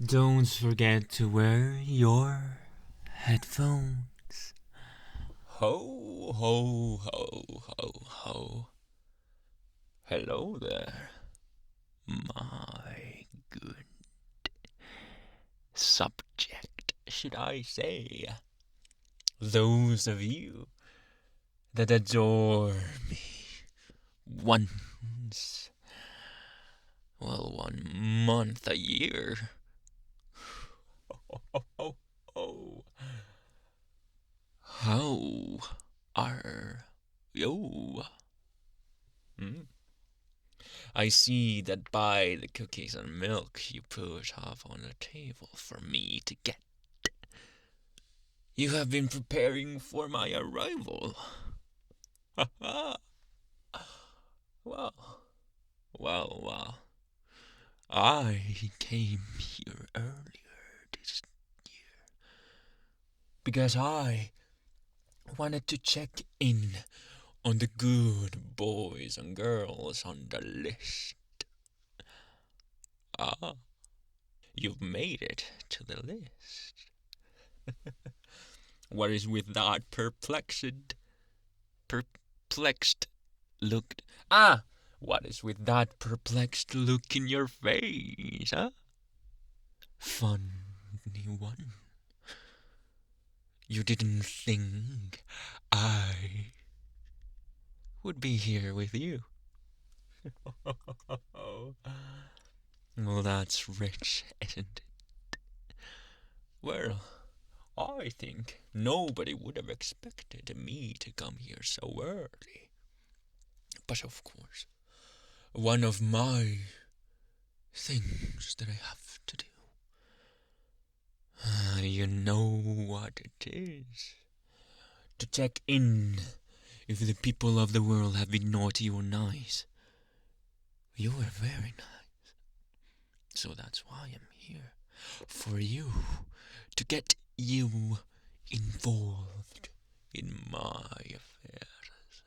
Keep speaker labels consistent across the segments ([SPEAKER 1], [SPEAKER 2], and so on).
[SPEAKER 1] Don't forget to wear your headphones.
[SPEAKER 2] Ho, ho, ho, ho, ho. Hello there, my good subject, should I say. Those of you that adore me once, 1 month a year. Oh, oh. How are you? I see that by the cookies and milk you put up on the table for me to get, you have been preparing for my arrival. well, well. I came here earlier this year because I wanted to check in on the good boys and girls on the list. Ah, you've made it to the list. What is with that perplexed look? What is with that perplexed look in your face, huh? Funny one. You didn't think I would be here with you. Well, that's rich, isn't it? Well, I think nobody would have expected me to come here so early. But of course, one of my things that I have to do. You know what it is. To check in if the people of the world have been naughty or nice. You were very nice. So that's why I'm here. For you. To get you involved in my affairs.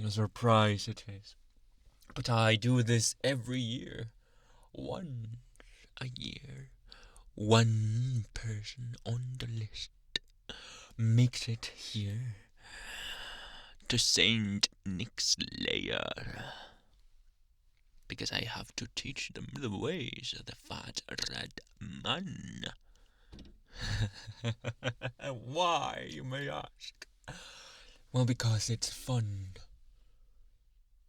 [SPEAKER 2] A surprise it is. But I do this every year. Once a year. One person on the list makes it here to Saint Nick's lair. Because I have to teach them the ways of the fat red man. Why, you may ask? Well, because it's fun.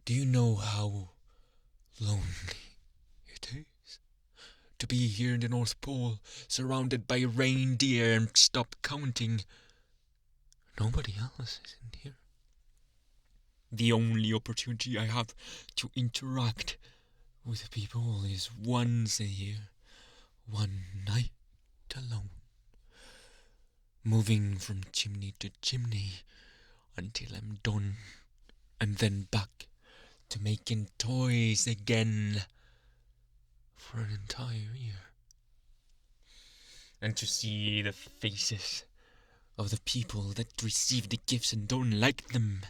[SPEAKER 2] Do you know how lonely it is to be here in the North Pole, surrounded by reindeer and stop counting? Nobody else is in here. The only opportunity I have to interact with people is once a year, one night alone, moving from chimney to chimney until I'm done, and then back to making toys again for an entire year. And to see the faces of the people that receive the gifts and don't like them.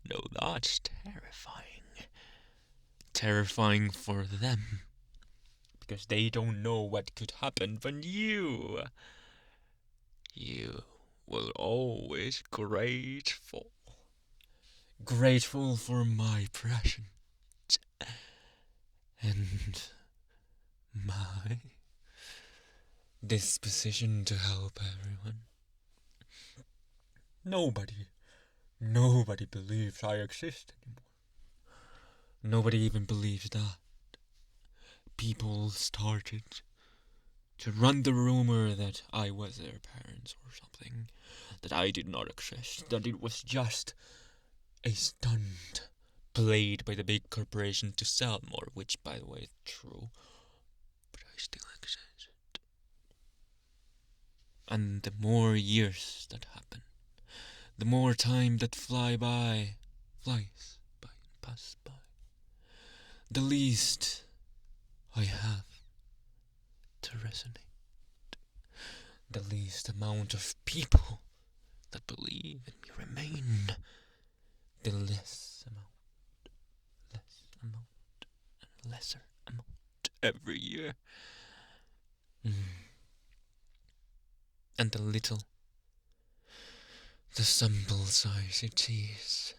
[SPEAKER 2] No, that's terrifying. Terrifying for them. Because they don't know what could happen when you will always grateful. Grateful for my presence. And my disposition to help everyone. Nobody believes I exist anymore. Nobody even believes that. People started to run the rumor that I was their parents or something, that I did not exist, that it was just a stunt played by the big corporation to sell more, which, by the way, is true, but I still exist. And the more years that happen, the more time that flies by and pass by, the least I have to resonate. The least amount of people that believe in me remain. The less amount lesser amount every year. And the sample size, it is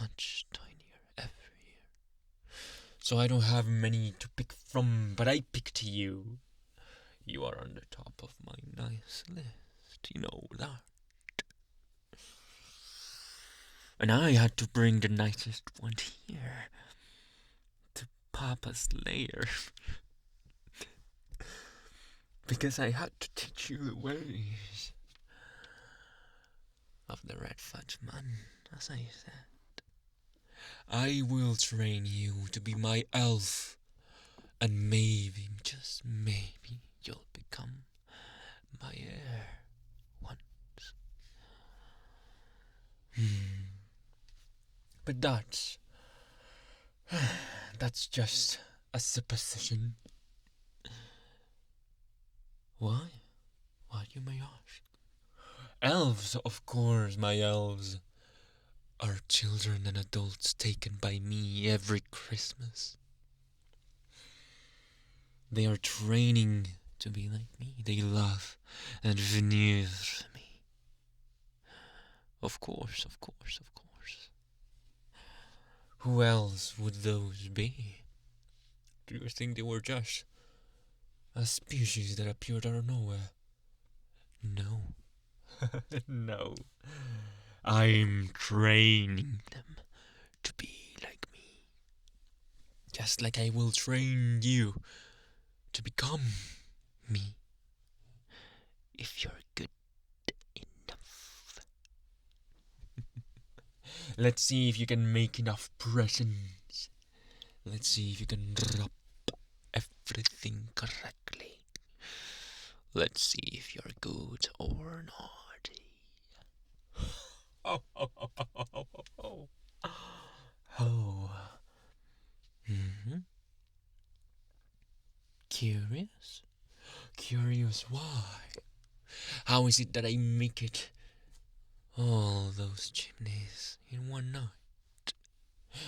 [SPEAKER 2] much tinier every year. So I don't have many to pick from, but I picked you. You are on the top of my nice list, you know that. And I had to bring the nicest one here to Papa's lair. Because I had to teach you the ways of the red fudge man, as I said. I will train you to be my elf, and maybe, just maybe, you'll become my heir once. But that's just a supposition. Why? Why, you may ask? Elves, of course, my elves are children and adults taken by me every Christmas. They are training to be like me. They love and veneer me. Of course, of course, of course. Who else would those be? Do you think they were just a species that appeared out of nowhere? No. No. I'm training them to be like me. Just like I will train you to become me. If you're good enough. Let's see if you can make enough presents. Let's see if you can drop everything correctly. Let's see if you're good or naughty. Oh. Curious? Curious why? How is it that I make it all those chimneys in one night?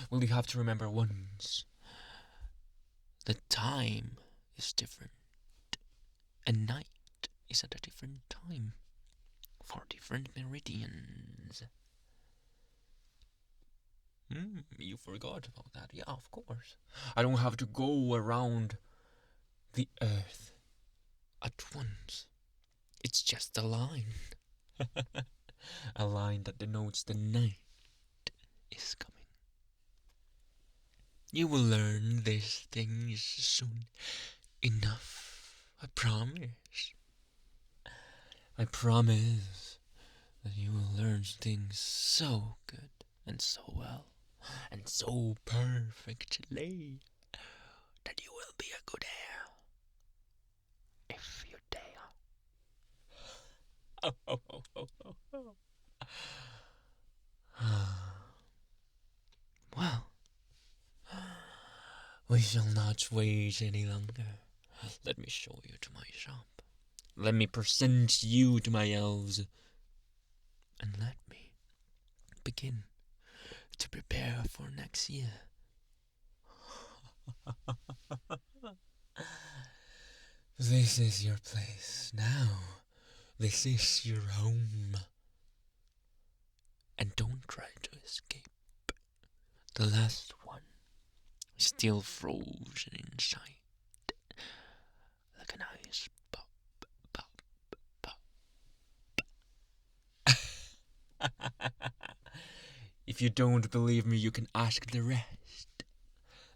[SPEAKER 2] Well, you have to remember once. The time is different. And night is at a different time. For different meridians. You forgot about that. Yeah, of course. I don't have to go around the earth at once. It's just a line. A line that denotes the night is coming. You will learn these things soon enough. I promise. I promise that you will learn things so good and so well and so perfectly that you will be a good heir. If you dare. Well, we shall not wait any longer. Let me show you to my shop. Let me present you to my elves. And let me begin to prepare for next year. This is your place now. This is your home. And don't try to escape. The last one is still frozen inside. Like an ice pop, pop, pop. If you don't believe me, you can ask the rest.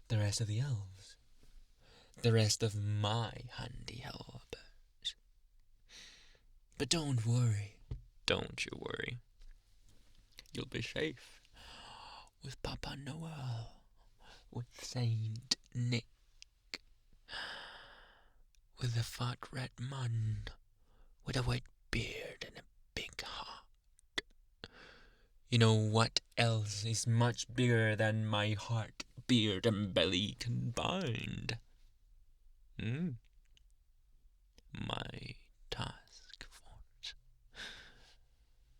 [SPEAKER 2] The rest of the elves. The rest of my handy helpers. But don't worry. Don't you worry. You'll be safe. With Papa Noel. With Saint Nick. With the fat red man. With a white beard and a big heart. You know what else is much bigger than my heart, beard, and belly combined? My task force.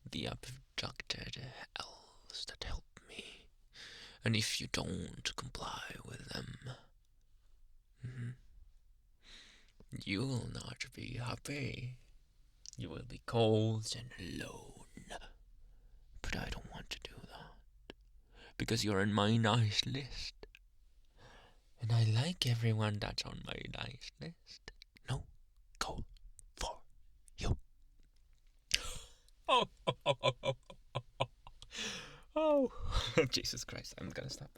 [SPEAKER 2] The abducted elves that help me. And if you don't comply with them, you will not be happy. You will be cold and alone. But I don't want to do that, because you're on my nice list. And I like everyone that's on my nice list. No goal for you. Oh, Jesus Christ, I'm gonna stop.